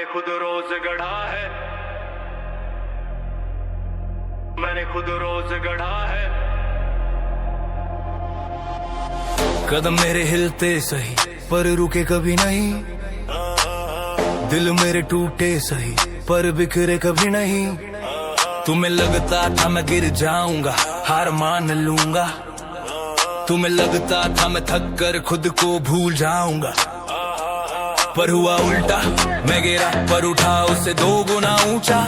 मैंने खुद रोज गढ़ा है, मैंने खुद रोज गढ़ा है। कदम मेरे हिलते सही पर रुके कभी नहीं, दिल मेरे टूटे सही पर बिखरे कभी नहीं। तुम्हें लगता था मैं गिर जाऊंगा, हार मान लूंगा। तुम्हें लगता था मैं थक कर खुद को भूल जाऊंगा, पर हुआ उल्टा। मैं गिरा पर उठा उससे 2 गुना ऊंचा।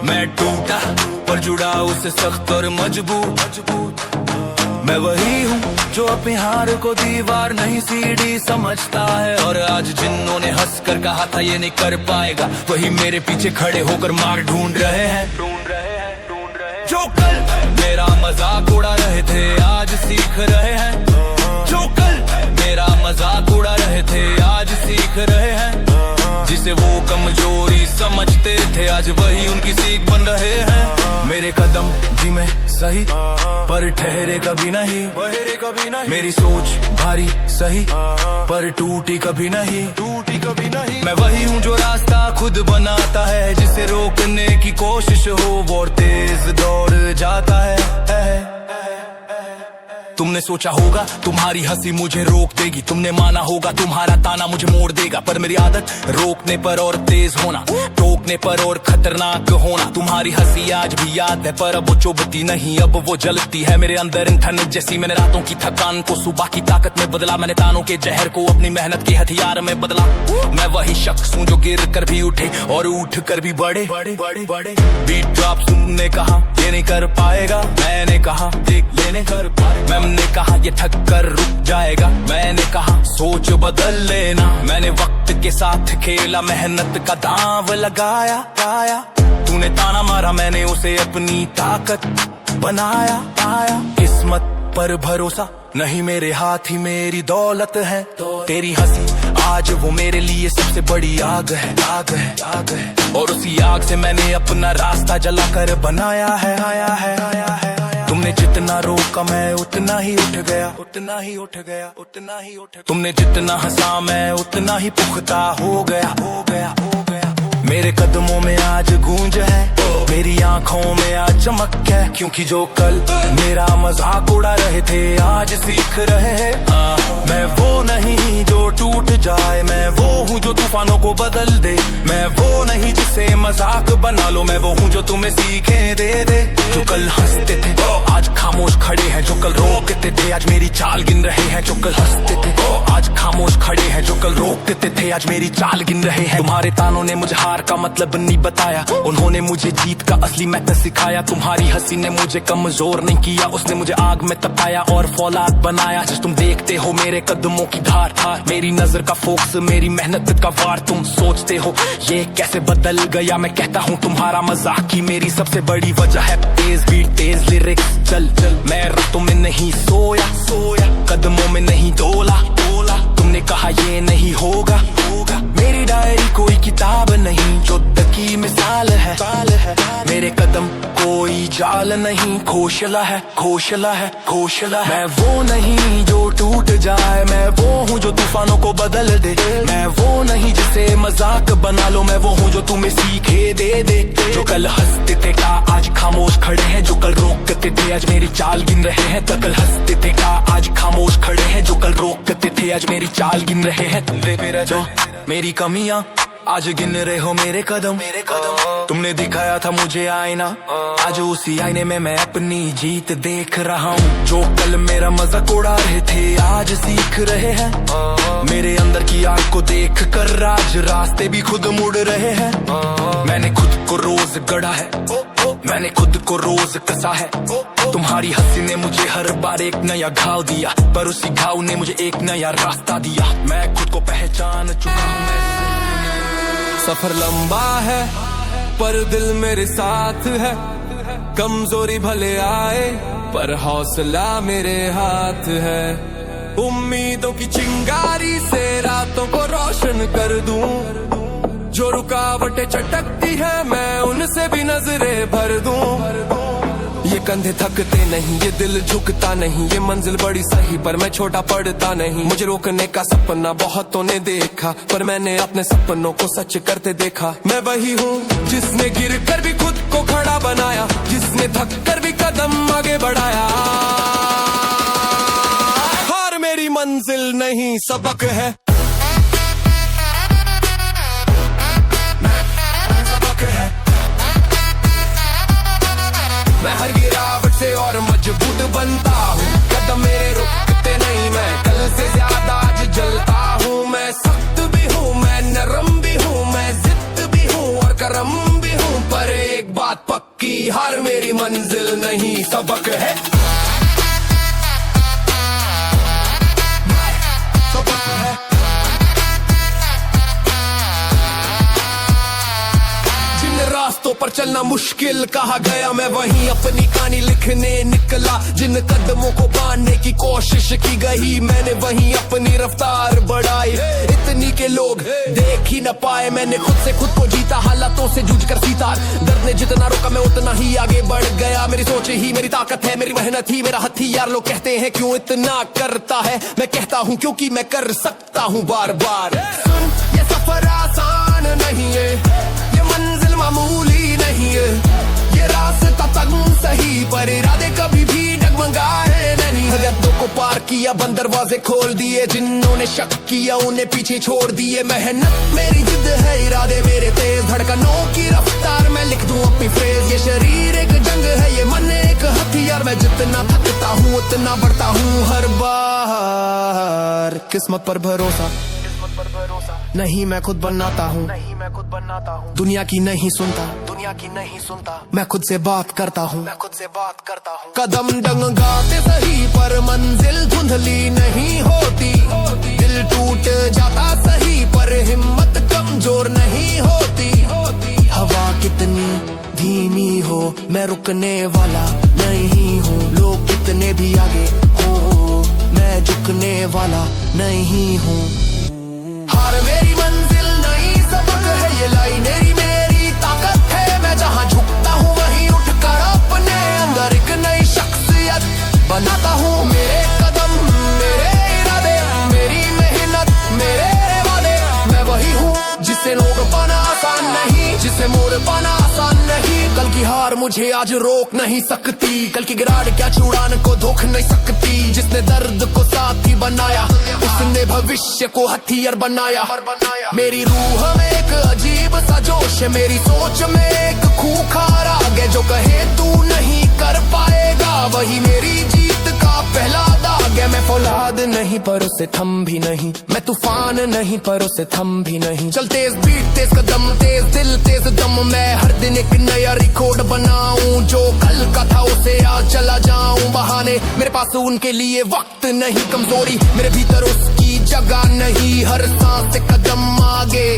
मैं टूटा पर जुड़ा उससे सख्त और मजबूत। मैं वही हूँ जो अपनी हार को दीवार नहीं सीढ़ी समझता है। और आज जिन्होंने हंस कर कहा था ये नहीं कर पाएगा, वही मेरे पीछे खड़े होकर मार ढूंढ रहे हैं। जो कल मेरा मजाक उड़ा रहे थे आज सीख रहे हैं। जो कल मेरा मजाक उड़ा रहे थे आज सीख रहे हैं। जिसे वो कमजोरी समझते थे आज वही उनकी सीख बन रहे हैं। मेरे कदम धीमे सही पर ठहरे कभी नहीं, मेरी सोच भारी सही पर टूटी कभी नहीं। मैं वही हूँ जो रास्ता खुद बनाता है, जिसे रोकने की कोशिश हो वो और तेज दौड़ जाता है। तुमने सोचा होगा तुम्हारी हंसी मुझे रोक देगी, तुमने माना होगा तुम्हारा ताना मुझे मोड़ देगा। पर मेरी आदत रोकने पर और तेज होना, टोकने पर और खतरनाक होना। तुम्हारी हंसी आज भी याद है पर अब वो चुभती नहीं, अब वो जलती है मेरे अंदर इंधन जैसी। मैंने रातों की थकान को सुबह की ताकत में बदला, मैंने तानों के जहर को अपनी मेहनत के हथियार में बदला। मैं वही शख्स हूँ जो गिर कर भी उठे और उठ कर भी बढ़े। बीट ड्रॉप तुमने कहा ये नहीं कर पाएगा, मैंने कहा देख लेने कर पाएगा। मैंने कहा ये थक कर रुक जाएगा, मैंने कहा सोच बदल लेना। मैंने वक्त के साथ खेला, मेहनत का दांव लगाया। तूने ताना मारा, मैंने उसे अपनी ताकत बनाया। किस्मत पर भरोसा नहीं, मेरे हाथ ही मेरी दौलत है। तेरी हंसी आज वो मेरे लिए सबसे बड़ी आग है। और उसी आग से मैंने अपना रास्ता जलाकर बनाया है। तुमने जितना रोका मैं उतना ही उठ गया। तुमने जितना हंसा मैं उतना ही पुख्ता हो गया। मेरे कदमों में आज गूंज है, मेरी आंखों में आज चमक है। क्योंकि जो कल मेरा मजाक उड़ा रहे थे आज सीख रहे हैं। मैं वो नहीं जो टूट जाए, मैं वो हूँ जो तूफानों को बदल दे। मैं वो नहीं जिसे मजाक बना लो, मैं वो हूँ जो तुम्हें सीखे दे। जो कल हंसते थे आज खामोश खड़े हैं, जो कल रोकते थे आज मेरी चाल गिन रहे हैं। जो कल हंसते थे आज खामोश खड़े हैं, जो कल रोकते थे आज मेरी चाल गिन रहे हैं। तुम्हारे तानों ने मुझे हार का मतलब नहीं बताया, उन्होंने मुझे जीत का असली मेथड सिखाया। तुम्हारी हंसी ने मुझे कमजोर नहीं किया, उसने मुझे आग में तपाया और फौलाद बनाया। जब तुम देखते हो मेरे कदमों की धार, मेरी नजर का फोकस, मेरी मेहनत का वार। तुम सोचते हो ये कैसे बदल गया, मैं कहता हूँ तुम्हारा मजाक ही मेरी सबसे बड़ी वजह है। तेज बीट तेज लिरिक्स, चल मैं रातों में नहीं सोया, कदमों में नहीं डोला। तुमने कहा ये नहीं होगा, मेरी डायरी कोई किताब नहीं जो की मिसाल है। मेरे कदम कोई जाल नहीं, घोषला है। मैं वो नहीं जो टूट जाए, मैं वो हूँ जो तूफानों को बदल दे। मैं वो नहीं जिसे मजाक बना लो, मैं वो हूँ जो तुम्हें सीखे दे। जो कल हंसते थे का आज खामोश खड़े हैं, जो कल रोकते थे आज मेरी चाल गिन रहे हैं। तो कल हंसते थे का आज खामोश खड़े हैं, जो कल रोकते थे आज मेरी चाल गिन रहे हैं। जो मेरी कमियां आज गिन रहे हो मेरे कदम। तुमने दिखाया था मुझे आईना, आज उसी आईने में मैं अपनी जीत देख रहा हूँ। जो कल मेरा मजाक उड़ा रहे थे आज सीख रहे हैं। मेरे अंदर की आग को देख कर आज रास्ते भी खुद मुड़ रहे हैं। मैंने खुद को रोज गढ़ा है, मैंने खुद को रोज कसा है। तुम्हारी हंसी ने मुझे हर बार एक नया घाव दिया, पर उसी घाव ने मुझे एक नया रास्ता दिया। मैं खुद को पहचान चुका हूँ। सफर लंबा है पर दिल मेरे साथ है। कमजोरी भले आए पर हौसला मेरे हाथ है। उम्मीदों की चिंगारी से रातों को रोशन कर दूं। जो रुकावटें चटकती है मैं उनसे भी नजरें भर दूं। ये कंधे थकते नहीं, ये दिल झुकता नहीं, ये मंजिल बड़ी सही पर मैं छोटा पड़ता नहीं। मुझे रोकने का सपना बहुतों ने देखा, पर मैंने अपने सपनों को सच करते देखा। मैं वही हूँ जिसने गिर कर भी खुद को खड़ा बनाया, जिसने थक कर भी कदम आगे बढ़ाया। हार मेरी मंजिल नहीं सबक है, मैं हर गिरावट से और मजबूत बनता हूँ। कदम मेरे रुकते नहीं, मैं कल से ज्यादा आज जलता हूँ। मैं सख्त भी हूँ, मैं नरम भी हूँ, मैं जिद्द भी हूँ और करम भी हूँ। पर एक बात पक्की, हार मेरी मंजिल नहीं सबक है। सबक है। जिन रास्तों पर चलना मुश्किल कहा गया, मैं वहीं अपनी कहानी लिखने निकला। जिन कदमों को बांधने की कोशिश की गई, मैंने वहीं अपनी रफ्तार बढ़ाई। इतनी के लोग देख ही न पाए, मैंने खुद से खुद को जीता, हालातों से जूझ कर सीता। दर्द ने जितना रोका मैं उतना ही आगे बढ़ गया। मेरी सोच ही मेरी ताकत है, मेरी मेहनत ही मेरा हथियार। लोग कहते हैं क्यों इतना करता है, मैं कहता हूँ क्योंकि मैं कर सकता हूँ बार बार। सुन, ये सफर आसान नहीं है, ये मंजिल मामूली नहीं है, ये रास्ता तंग सही पर इरादे कभी भी डगमगाए नहीं। हदों को पार किया, बंद दरवाजे खोल दिए, जिन्होंने शक किया उन्हें पीछे छोड़ दिए। मेहनत मेरी जिद है, इरादे मेरे तेज, धड़कनों की रफ्तार मैं लिख दूं अपनी फ्रेज। ये शरीर एक जंग है, ये मन एक हथियार। मैं जितना थकता हूँ उतना बढ़ता हूँ हर बार। किस्मत पर भरोसा नहीं, मैं खुद बनाता हूँ। दुनिया की नहीं सुनता, मैं खुद से बात करता हूँ। कदम डगमगाते सही पर मंजिल धुंधली नहीं होती। दिल टूट जाता सही पर हिम्मत कमजोर नहीं होती। हवा कितनी धीमी हो, मैं रुकने वाला नहीं हूँ। लोग कितने भी आगे हो, मैं झुकने वाला नहीं हूँ। हार मेरी मंजिल नहीं सबक है, ये लाइनें मेरी ताकत है। मैं जहाँ झुकता हूँ वहीं उठकर अपने अंदर एक नई शख्सियत बनाता हूँ। मेरे कदम, मेरे इरादे, मेरी मेहनत, मेरे वादे। मैं वही हूँ जिसे रोक पाना आसान नहीं, जिसे मोड़ पाना आसान नहीं। कल की हार मुझे आज रोक नहीं सकती, कल की गिराड़ क्या चुड़ान को धोख नहीं सकती। जिसने दर्द को साथी बनाया, उसने भविष्य को हथियार बनाया। मेरी रूह में एक अजीब सा जोश है, मेरी सोच में एक खूंखार आग है। जो कहे तू नहीं कर पाएगा, वही मेरी जीत का पहला दाग है। मैं फौलाद नहीं पर उसे थम भी नहीं, मैं तूफान नहीं पर उसे थम भी नहीं। चल तेज बीट, तेज कदम, तेज दिल, तेज दम। मैं हर दिन एक नया रिकॉर्ड बनाऊं, जो कल का था उसे आज चला जाऊं। बहाने मेरे पास उनके लिए वक्त नहीं, कमजोरी मेरे भीतर उसकी जगह नहीं। हर सांस एक कदम आगे,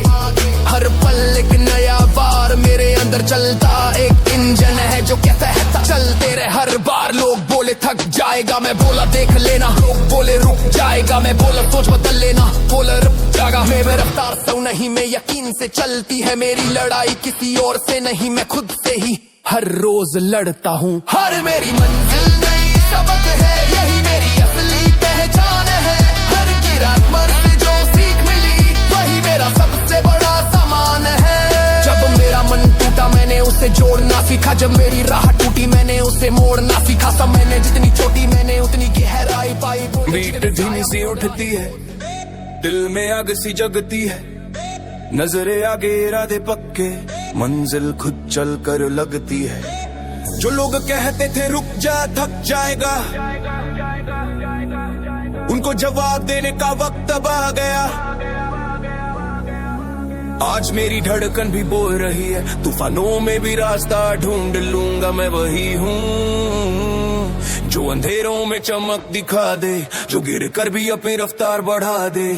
हर पल एक नया वार। मेरे अंदर चलता एक इंजन है जो कहता है चलते रहे हर बार। लोग बोले थक जाएगा, मैं बोला देख लेना। लोग बोले रुक जाएगा, मैं बोला सोच बदल लेना। बोला रुक जाएगा, मैं रफ्तार सौ नहीं, मैं यकीन से चलती है मेरी लड़ाई। किसी और से नहीं, मैं खुद से ही हर रोज लड़ता हूँ। हर मेरी मंजिल नई सबक है, यही मेरी असली पहचान है। हर की रात पर से जो सीख मिली, वही मेरा सबसे बड़ा सामान है। जब मेरा मन टूटा मैंने उसे जोड़ना सीखा, जब मेरी राह टूटी मैंने उसे मोड़ना सीखा। सब मैंने जितनी छोटी मैंने उतनी गहराई पाई। बीट धीमी सी उठती है, दिल में आग सी जगती है। नजरे आगे इरादे पक्के, मंजिल खुद चल कर लगती है। जो लोग कहते थे रुक जा थक जाएगा, उनको जवाब देने का वक्त अब आ गया। आज मेरी धड़कन भी बोल रही है, तूफानों में भी रास्ता ढूंढ लूंगा। मैं वही हूँ जो अंधेरों में चमक दिखा दे, जो गिर कर भी अपनी रफ्तार बढ़ा दे।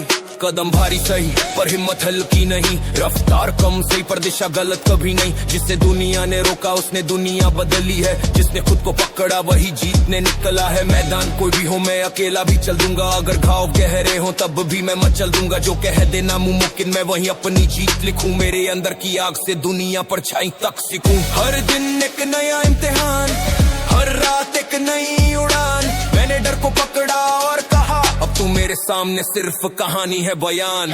कदम भारी सही पर हिम्मत हल्की नहीं, रफ्तार कम सही पर दिशा गलत कभी नहीं। जिससे दुनिया ने रोका उसने दुनिया बदली है, जिसने खुद को पकड़ा वही जीतने निकला है। मैदान कोई भी हो मैं अकेला भी चल दूंगा, अगर घाव गहरे हो तब भी मैं मचल दूंगा। जो कह देना मुमकिन मैं वही अपनी जीत लिखूं, मेरे अंदर की आग से दुनिया पर छाई तक सीखूं। हर दिन एक नया इम्तिहान, हर हर रात एक नई उड़ान। मैंने डर को पकड़ा और कहा अब तू मेरे सामने सिर्फ कहानी है बयान।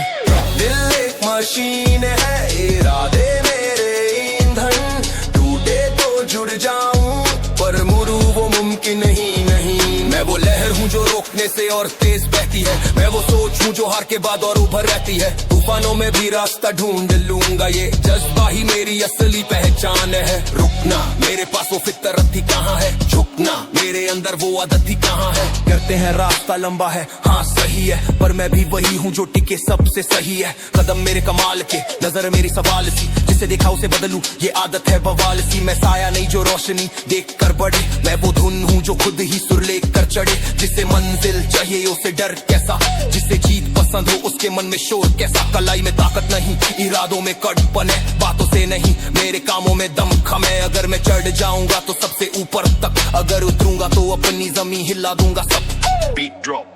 दिल एक मशीन है, इरादे मेरे ईंधन, टूटे तो जुड़ जाऊं पर मुड़ूं वो मुमकिन ही नहीं। मैं वो लहर हूँ जो रोकने से और तेज बहती है, मैं वो सोच हूँ जो हार के बाद और उभर रहती है। तूफानों में भी रास्ता ढूंढ लूंगा, ये जज्बा ही मेरी असली पहचान है। रुकना मेरे पास वो फितरत ही कहाँ है, झुकना मेरे अंदर वो आदत ही कहाँ है। कहते हैं रास्ता लंबा है, हाँ सही है, पर मैं भी वही हूँ जो टिके सबसे सही है। कदम मेरे कमाल के, नजर मेरी सवाल सी, जिसे देखा उसे बदलूं ये आदत है बवाल सी। मैं साया नहीं जो रोशनी देख कर बढ़े, मैं वो धुन हूँ जो खुद ही सुर लेकर चढ़े। जिसे मंजिल चाहिए उसे डर कैसा, जिसे जीत पसंद हो उसके मन में शोर कैसा। कलाई में ताकत नहीं, इरादों में कड़पन है, बातों से नहीं मेरे कामों में दमखम है। अगर मैं चढ़ जाऊंगा तो सबसे ऊपर तक, अगर उतरूंगा तो अपनी जमीन हिला दूंगा सब। बीट ड्रॉप,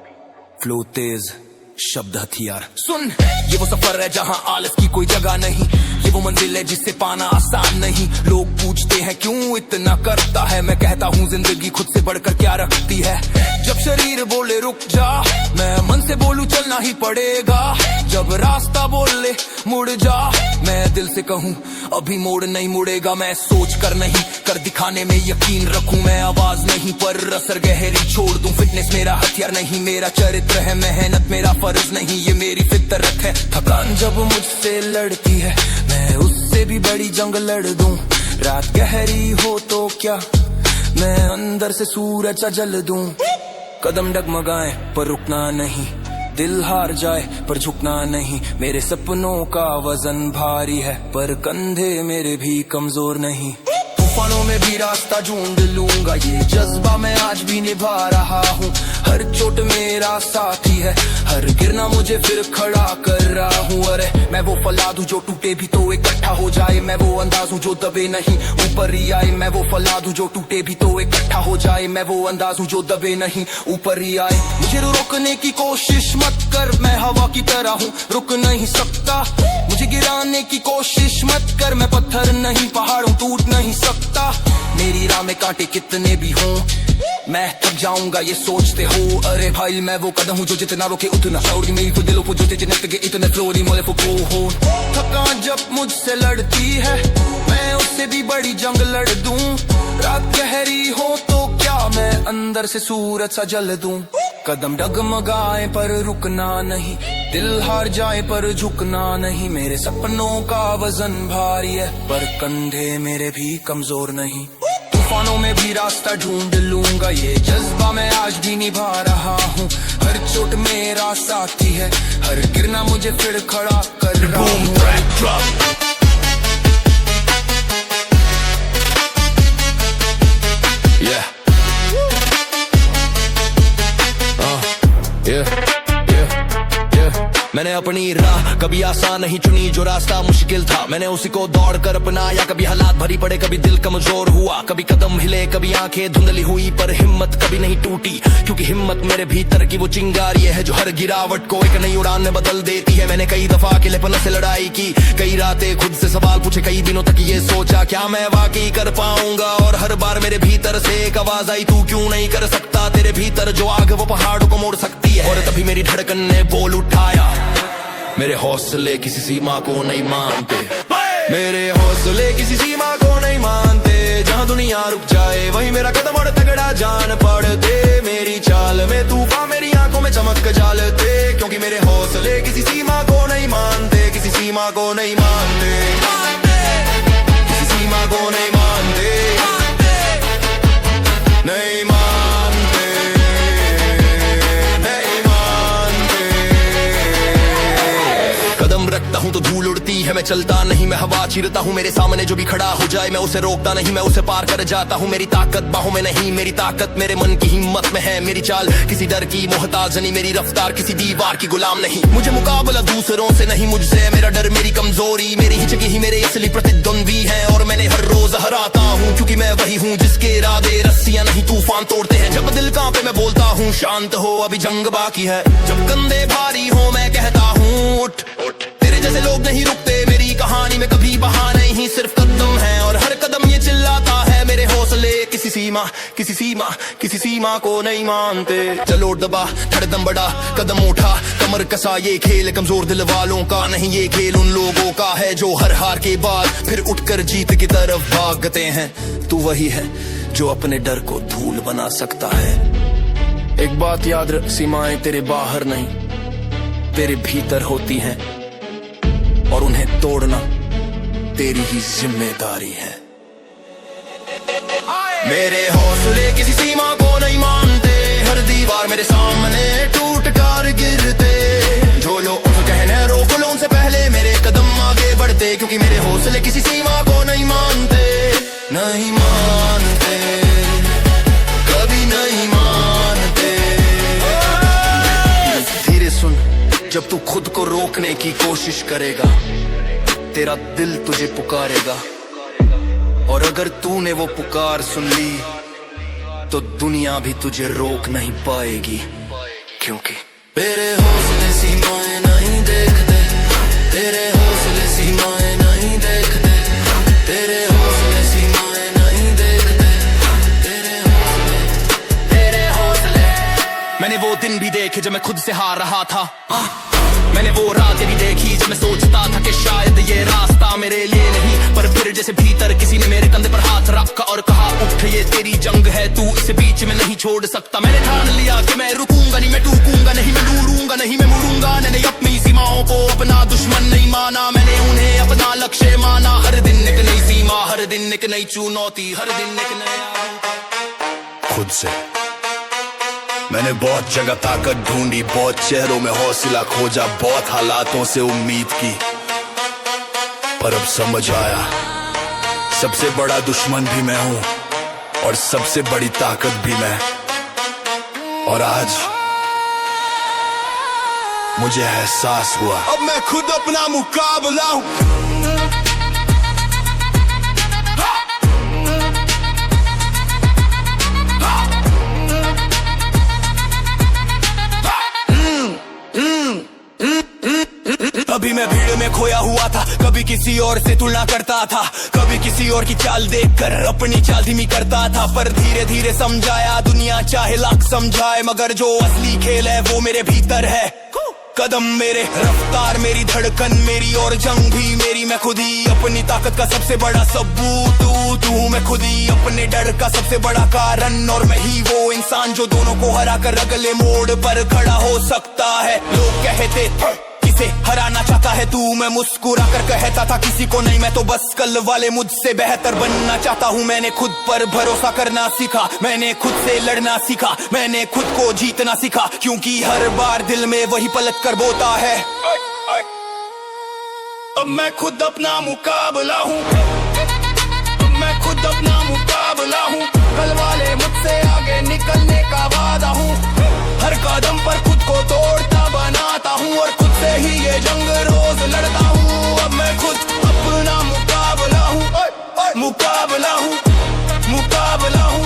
फ्लो तेज, शब्द हथियार। सुन, ये वो सफर है जहाँ आलस की कोई जगह नहीं, ये वो मंजिल है जिसे पाना आसान नहीं। लोग पूछते हैं क्यों इतना करता है, मैं कहता हूँ जिंदगी खुद से बढ़कर क्या रखती है। जब शरीर बोले रुक जा, मैं मन से बोलूं चलना ही पड़ेगा। जब रास्ता बोले मुड़ जा, मैं दिल से कहूँ अभी मोड़ नहीं मुड़ेगा। मैं सोच कर नहीं कर दिखाने में यकीन रखूं, मैं आवाज नहीं पर असर गहरी छोड़ दूं। फिटनेस मेरा हथियार नहीं, मेरा चरित्र है, मेहनत मेरा फर्ज नहीं, ये मेरी फितरत है। थकान जब मुझसे लड़ती है, मैं उससे भी बड़ी जंग लड़ दूं। रात गहरी हो तो क्या, मैं अंदर से सूरज सा जल दूं। कदम डगमगाए पर रुकना नहीं, दिल हार जाए पर झुकना नहीं। मेरे सपनों का वजन भारी है, पर कंधे मेरे भी कमजोर नहीं। तूफानों में भी रास्ता ढूंढ लूंगा, ये जज्बा मैं आज भी निभा रहा हूँ। हर चोट मेरा साथी है, हर गिरना मुझे फिर खड़ा कर रहा हूँ। अरे मैं वो फलाद हूँ जो टूटे भी तो इकट्ठा हो जाए, मैं वो अंदाज हूँ जो दबे नहीं ऊपर ही आए। मैं वो फलाद हूँ जो टूटे भी तो इकट्ठा हो जाए, मैं वो अंदाज हूँ जो दबे नहीं ऊपर ही आए। मुझे रोकने की कोशिश मत कर, मैं हवा की तरह हूँ रुक नहीं सकता। मुझे गिराने की कोशिश मत कर, मैं पत्थर नहीं पहाड़ हूँ टूट नहीं सकता। मेरी राह में कांटे कितने भी हों, मैं थक जाऊंगा ये सोचते हो। अरे भाई मैं वो कदम हूँ जो जितना रोके उतना शौरी मेरी तो दिलों को जो जितने के इतने फ्लोरी मोले को हो। थकान जब मुझसे लड़ती है, मैं उससे भी बड़ी जंग लड़ दूं। रात गहरी हो तो क्या, मैं अंदर से सूरज सा जल दूं। कदम डगमगाए पर रुकना नहीं, दिल हार जाए पर झुकना नहीं। मेरे सपनों का वजन भारी है, पर कंधे मेरे भी कमजोर नहीं। तूफानों में भी रास्ता ढूंढ लूंगा, ये जज्बा मैं आज भी निभा रहा हूँ। हर चोट मेरा साथी है, हर गिरना मुझे फिर खड़ा कर रहा हूँ। मैंने अपनी राह कभी आसान नहीं चुनी, जो रास्ता मुश्किल था मैंने उसी को दौड़ कर अपनाया। कभी हालात भरी पड़े, कभी दिल कमजोर हुआ, कभी कदम हिले, कभी आंखें धुंधली हुई, पर हिम्मत कभी नहीं टूटी। क्योंकि हिम्मत मेरे भीतर की वो चिंगारी है जो हर गिरावट को एक नई उड़ान में बदल देती है। मैंने कई दफा अकेलेपन से लड़ाई की, कई रातें खुद से सवाल पूछे, कई दिनों तक ये सोचा क्या मैं वाकई कर पाऊंगा। और हर बार मेरे भीतर से एक आवाज आई, तू क्यों नहीं कर सकता। तेरे भीतर जो आग वो पहाड़ों को मोड़ सकती है। और तभी मेरी धड़कन ने बोल उठाया, मेरे हौसले किसी सीमा को नहीं मानते, मेरे हौसले किसी सीमा को नहीं मानते। जहाँ दुनिया रुक जाए वही मेरा कदम और तगड़ा जान पड़ते। मेरी चाल में तूफान, मेरी आंखों में चमक जालते। क्योंकि मेरे हौसले किसी सीमा को नहीं मानते, किसी सीमा को नहीं मानते, किसी सीमा को नहीं मानते, नहीं मानते। रखता हूँ तो धूल उड़ती है, मैं चलता नहीं मैं हवा चीरता हूँ। मेरे सामने जो भी खड़ा हो जाए मैं उसे रोकता नहीं, मैं उसे पार कर जाता हूँ। मेरी ताकत बाहों में नहीं, मेरी ताकत मेरे मन की हिम्मत में है। मेरी चाल किसी डर की मोहताज नहीं, मेरी रफ्तार किसी दीवार की गुलाम नहीं। मुझे मुकाबला दूसरों से नहीं मुझसे, मेरा डर मेरी कमजोरी, मेरी हिचकी ही मेरे असली प्रतिद्वंद्वी है। और मैंने हर रोज हराता हूँ, क्योंकि मैं वही हूँ जिसके इरादे रस्सियां नहीं तूफान तोड़ते हैं। जब दिल कांपे मैं बोलता हूँ शांत हो, अभी जंग बाकी है। जब कंधे भारी हो मैं कहता हूँ उठ उठ। तेरे जैसे लोग नहीं रुकते, मेरी कहानी में कभी बहाना नहीं, सिर्फ कदम है और हर कदम ये चिल्लाता है। मेरे हौसले किसी सीमा किसी सीमा को नहीं मानते। चलो दबा धड़कन बढ़ा कदम उठा कमर कसा, ये खेल कमजोर दिल वालों का नहीं, ये खेल उन लोगों का है जो हर हार के बाद फिर उठकर जीत की तरफ भागते हैं। तू वही है जो अपने डर को धूल बना सकता है। एक बात याद रख, सीमाएं तेरे बाहर नहीं तेरे भीतर होती हैं, और उन्हें तोड़ना तेरी ही जिम्मेदारी है। मेरे हौसले किसी सीमा को नहीं मानते, हर दीवार मेरे सामने टूट कर गिरते। जो लोग कहने रोक लो उनसे पहले मेरे कदम आगे बढ़ते, क्योंकि मेरे हौसले किसी सीमा को नहीं मानते, नहीं मानते, कभी नहीं मानते। धीरे सुन, जब तू खुद को रोकने की कोशिश करेगा तेरा दिल तुझे पुकारेगा, और अगर तूने वो पुकार सुन ली तो दुनिया भी तुझे रोक नहीं पाएगी, क्योंकि तेरे हौसले सीमाएं नहीं देखते, तेरे हौसले सीमाएं नहीं देखते, तेरे हौसले सीमाएं नहीं देखते, तेरे हौसले। मैंने वो दिन भी देखे जब मैं खुद से हार रहा था, मैंने वो रातें भी देखी जब मैं सोचता था कि शायद ये रास्ता मेरे लिए नहीं, पर फिर जैसे भीतर किसी ने मेरे कंधे पर हाथ रखा और कहा उठ, ये तेरी जंग है, तू इसे बीच में नहीं छोड़ सकता। मैंने ठान लिया कि मैं रुकूंगा नहीं, मैं टूकूंगा नहीं, मैं डूरूंगा नहीं, मैं मुड़ूंगा। मैंने अपनी सीमाओं को अपना दुश्मन नहीं माना, मैंने उन्हें अपना लक्ष्य माना। हर दिन एक नई सीमा, हर दिन एक नई चुनौती, हर दिन एक नया। खुद से मैंने बहुत जगह ताकत ढूंढी, बहुत चेहरों में हौसला खोजा, बहुत हालातों से उम्मीद की, पर अब समझ आया सबसे बड़ा दुश्मन भी मैं हूं और सबसे बड़ी ताकत भी मैं। और आज मुझे एहसास हुआ अब मैं खुद अपना मुकाबला हूं। कभी मैं भीड़ में खोया हुआ था, कभी किसी और से तुलना करता था, कभी किसी और की चाल देखकर अपनी चाल धीमी करता था, पर धीरे धीरे समझाया दुनिया चाहे लाख समझाए, मगर जो असली खेल है वो मेरे भीतर है। कदम मेरे, रफ्तार मेरी, धड़कन मेरी और जंग भी मेरी। मैं खुद ही अपनी ताकत का सबसे बड़ा सबूत तू मैं खुद ही अपने डर का सबसे बड़ा कारण, और मैं ही वो इंसान जो दोनों को हरा कर अगले मोड़ पर खड़ा हो सकता है। लोग कहते किसे हराना चाहता है तू, मैं मुस्कुरा कर कहता था किसी को नहीं, मैं तो बस कल वाले मुझसे बेहतर बनना चाहता हूँ। मैंने खुद पर भरोसा करना सीखा, मैंने खुद से लड़ना सीखा, मैंने खुद को जीतना सीखा, क्योंकि हर बार दिल में वही पलट कर बोता है अब मैं खुद अपना मुकाबला हूँ, मैं खुद अपना मुकाबला हूँ। कल वाले मुझसे आगे निकलने का वादा हूँ, हर कदम पर खुद को तोड़ता बनाता हूँ, और खुद से ही ये जंग रोज लड़ता हूँ। अब मैं खुद अपना मुकाबला हूँ, मुकाबला हूँ, मुकाबला हूँ,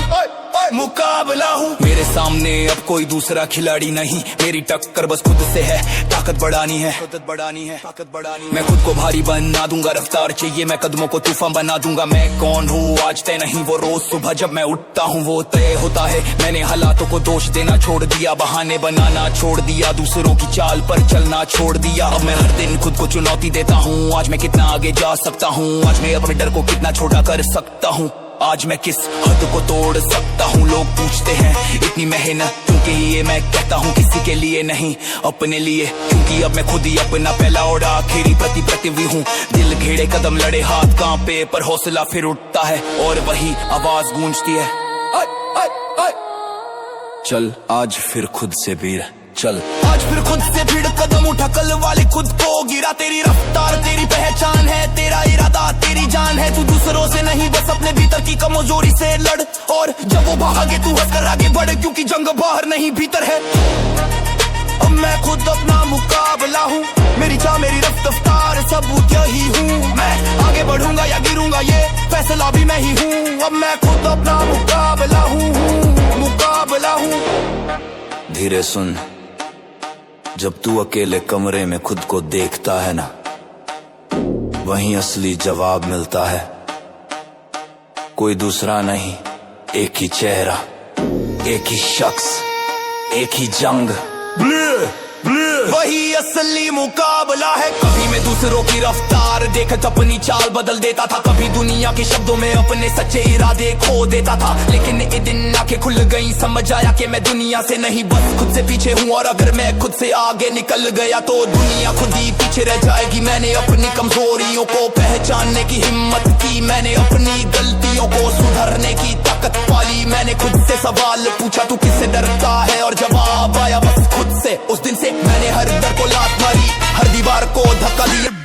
मुकाबला हूँ। मेरे सामने अब कोई दूसरा खिलाड़ी नहीं, मेरी टक्कर बस खुद से है। ताकत बढ़ानी है, ताकत बढ़ानी है, ताकत बढ़ानी है। मैं खुद को भारी बना दूंगा, रफ्तार चाहिए मैं कदमों को तूफान बना दूंगा। मैं कौन हूँ आज तय नहीं, वो रोज सुबह जब मैं उठता हूँ वो तय होता है। मैंने हालातों को दोष देना छोड़ दिया, बहाने बनाना छोड़ दिया, दूसरों की चाल पर चलना छोड़ दिया। अब मैं हर दिन खुद को चुनौती देता हूँ, आज मैं कितना आगे जा सकता हूँ, आज मैं अपने डर को कितना छोटा कर सकता हूँ, आज मैं किस हद को तोड़ सकता हूँ। लोग पूछते हैं इतनी मेहनत क्योंकि ये मैं कहता हूँ किसी के लिए नहीं अपने लिए, क्योंकि अब मैं खुद ही अपना पहला और आखिरी प्रतिवी हूँ। दिल घेड़े कदम लड़े हाथ कांपे, पर हौसला फिर उठता है और वही आवाज गूंजती है, चल आज फिर खुद से वीर चल। आज फिर खुद से भीड़ कदम उठा, कल वाले खुद को गिरा। तेरी रफ्तार तेरी पहचान है, तेरा इरादा तेरी जान है। तू दूसरों से नहीं बस अपने भीतर की कमजोरी से लड़, और जब वो भागे तू हंसकर आगे बढ़, क्योंकि जंग बाहर नहीं भीतर है। अब मैं खुद अपना मुकाबला हूँ, मेरी चाह मेरी रफ्तार सबूत यही हूँ। मैं आगे बढ़ूंगा या गिरूंगा ये फैसला भी मैं ही हूँ। अब मैं खुद अपना मुकाबला हूँ, मुकाबला हूँ। धीरे सुन, जब तू अकेले कमरे में खुद को देखता है ना, वहीं असली जवाब मिलता है। कोई दूसरा नहीं, एक ही चेहरा, एक ही शख्स, एक ही जंग, वही असली मुकाबला है। कभी मैं दूसरों की रफ्तार देखकर अपनी चाल बदल देता था, कभी दुनिया के शब्दों में अपने सच्चे इरादे खो देता था। लेकिन ये दिन आंखें खुल गई, समझ आया कि मैं दुनिया से नहीं बस खुद से पीछे हूँ, और अगर मैं खुद से आगे निकल गया तो दुनिया खुद ही पीछे रह जाएगी। मैंने अपनी कमजोरियों को पहचानने की हिम्मत की, मैंने अपनी गलतियों को सुधारने की ताकत पाली। मैंने खुद से सवाल पूछा तू किससे डरता है, और जवाब आया बस खुद से। उस दिन से मैंने हर डर को लात मारी, हर दीवार को धक्का दिया।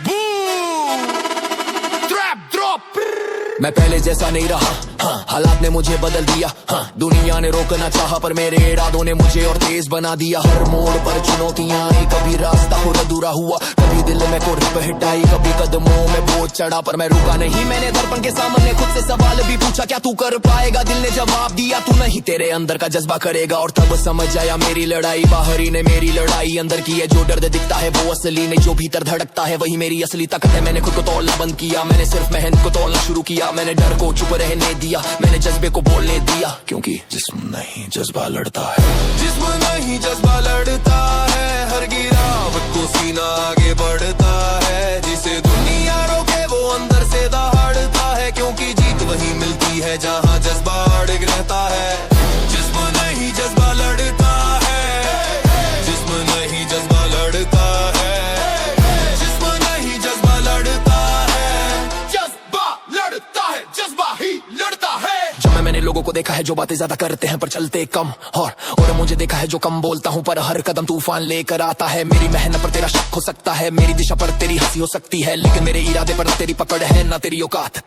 मैं पहले जैसा नहीं रहा, हाँ, हालात ने मुझे बदल दिया। हाँ, दुनिया ने रोकना चाहा पर मेरे इरादों ने मुझे और तेज बना दिया। हर मोड़ पर चुनौतियां आई, कभी रास्ता खुद अधूरा हुआ, कभी दिल में को रिप हिट आई, कभी कदमों में बोझ चढ़ा पर मैं रुका नहीं। मैंने दर्पण के सामने खुद से सवाल भी पूछा, क्या तू कर पाएगा? दिल ने जवाब दिया, तू नहीं, तेरे अंदर का जज्बा करेगा। और तब समझ आया मेरी लड़ाई बाहरी ने मेरी लड़ाई अंदर की है। जो दर्द दिखता है वो असली नहीं, जो भीतर धड़कता है वही मेरी असली ताकत है। मैंने खुद को तोड़ना बंद किया, मैंने सिर्फ मेहनत को तोड़ना शुरू किया। मैंने डर को चुप रहने दिया, मैंने जज्बे को बोलने दिया, क्योंकि जिस्म नहीं जज्बा लड़ता है। जिस्म नहीं जज्बा लड़ता है, हर गिरावट को सीना आगे बढ़ता है। जिसे दुनिया रोके वो अंदर से दहाड़ता है, क्योंकि जीत वही मिलती है जहाँ जज्बा अड़ग रहता है। जिस्म नहीं जज्बा लड़ता है, जिस्म नहीं जज्बा लड़ता है, जिस्म नहीं जज्बा लड़ता है, जज्बा लड़ता है, जज्बा ही लड़ता है। जब मैंने लोगों को देखा है जो बातें ज्यादा करते हैं पर चलते कम, और मुझे देखा है जो कम बोलता हूँ पर हर कदम तूफान लेकर आता है। मेरी मेहनत पर तेरा शक हो सकता है, मेरी दिशा पर तेरी हंसी हो सकती है, लेकिन मेरे इरादे पर तेरी पकड़ है ना तेरी औकात।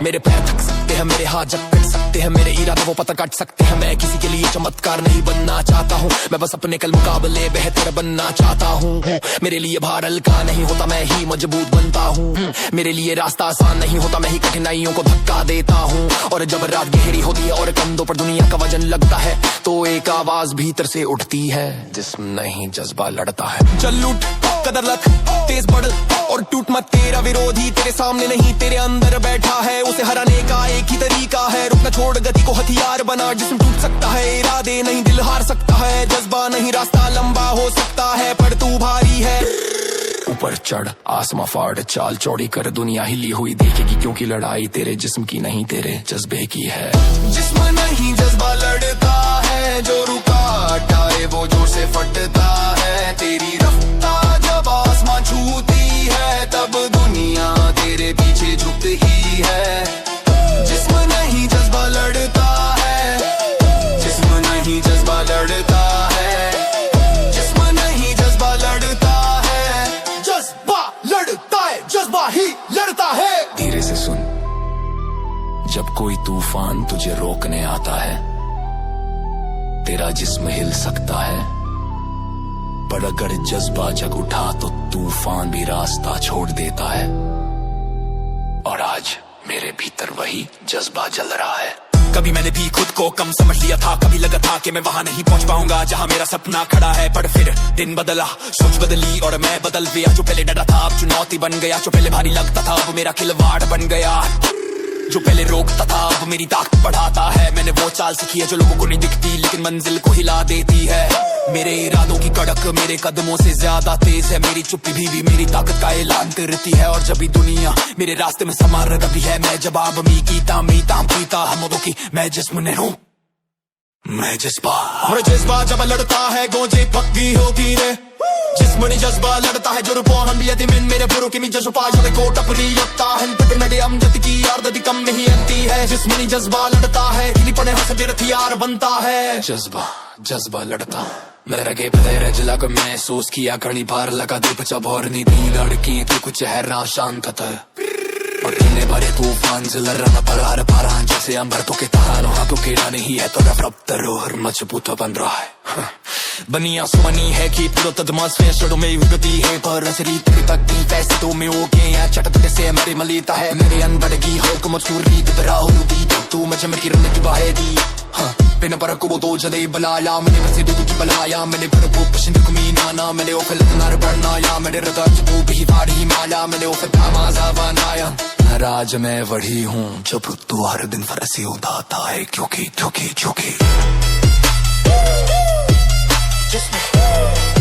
मेरे पैर थक सकते हैं, मेरे हाथ जब कट सकते हैं, मेरे इरादे वो पता काट सकते हैं। मैं किसी के लिए चमत्कार नहीं बनना चाहता हूँ, मैं बस अपने कल मुकाबले बेहतर बनना चाहता हूँ। मेरे लिए भार हल्का नहीं होता, मैं ही मजबूत बनता हूँ। मेरे लिए रास्ता आसान नहीं होता, मैं ही कठिनाइयों को धक्का देता हूँ। और जब रात गहरी होती है और कंधों पर दुनिया का वजन लगता है, तो एक आवाज भीतर से उठती है, जिस्म नहीं जज्बा लड़ता है। चल लूट कदर लख तेज बढ़ और टूट मत, तेरा विरोधी तेरे सामने नहीं तेरे अंदर बैठा है। उसे हराने का एक ही तरीका है, रुकना छोड़ गति को हथियार बना। जिस्म टूट सकता है, इरादे नहीं दिल हार सकता है। जज्बा नहीं रास्ता लंबा हो सकता है पर तू भारी है। ऊपर चढ़ आसमां फाड़, चाल चौड़ी कर, दुनिया हिली हुई देखेगी, क्योंकि लड़ाई तेरे जिस्म की नहीं तेरे जज्बे की है। जिस्म नहीं जज्बा लड़ता है, जो रुकावटें वो जोर से फटता है। तेरी रफ्तार जब आसमां छूती है, तब दुनिया तेरे पीछे झुकती ही है। जिस्म नहीं जज्बा लड़ता है, जिस्म नहीं जज्बा लड़ता है, जिस्म नहीं जज्बा लड़ता है, जज्बा लड़ता है, जज्बा ही लड़ता है। धीरे से सुन, जब कोई तूफान तुझे रोकने आता है, तेरा जिस्म हिल सकता है, पर अगर जज्बा जग उठा तो तूफान भी रास्ता छोड़ देता है। और आज मेरे भीतर वही जज्बा जल रहा है। कभी मैंने भी खुद को कम समझ लिया था, कभी लगा था कि मैं वहां नहीं पहुंच पाऊंगा जहां मेरा सपना खड़ा है। पर फिर दिन बदला, सोच बदली और मैं बदल गया। जो पहले डरा था अब चुनौती बन गया, जो पहले भारी लगता था अब मेरा खिलवाड़ बन गया। जो पहले रोकता था अब मेरी ताकत बढ़ाता है। मैंने वो चाल सीखी है जो लोगों को नहीं दिखती लेकिन मंजिल को हिला देती है। मेरे इरादों की कड़क मेरे कदमों से ज्यादा तेज है। मेरी चुप्पी भी मेरी ताकत का ऐलान करती है। और जब भी दुनिया मेरे रास्ते में समा रही है, मैं जवाब मीता पीता हमों की मैं जिस्म ने हूँ, मैं जज्बा। और जज्बा जब लड़ता है गोजे पक्की होती रे। जिस्मनी जज्बा लड़ता है जो रूपों हम भी यतिमिन मेरे बुरों की जज्बा जब कोट अपनी यत्ता है पट नडे अमजद की आर्दती कम नहीं आती है। जिस्मनी जज्बा लड़ता है हिली पड़े हंस हथियार बनता है। जज्बा लड़ता मेरे रगे पे जिला को महसूस किया, घड़ी बार लगा दीप चबोरनी थी लड़की थी कुछ हैरान शांत था। और किले भरे तूफान से लड़ना परार पारा जैसे अंबर तो के तारों तो केड़ा नहीं है तो रफ्तारो हर मजबूत बन रहा है। बनिया सुमनी है कि पूरा तदमास फैसलों में विगति है पर असली तक की फैसले तो में हो गए हैं चटक से मेरे मलीता है। मेरे अनबड़ की हल्क मजबूरी दबराओ दी तू मुझे मेरी रन की बाहे दी। बिना पर को तो जदे बलाया मैंने बसे दूध की बलाया मैंने पर वो पसंद को मीना मैंने ओफल नार बढ़ना या मेरे रदा जो भी वाड़ी माला मैंने ओफल माजा बनाया आज मैं वही हूँ जब तू हर दिन फरसी उठाता है क्योंकि Just me.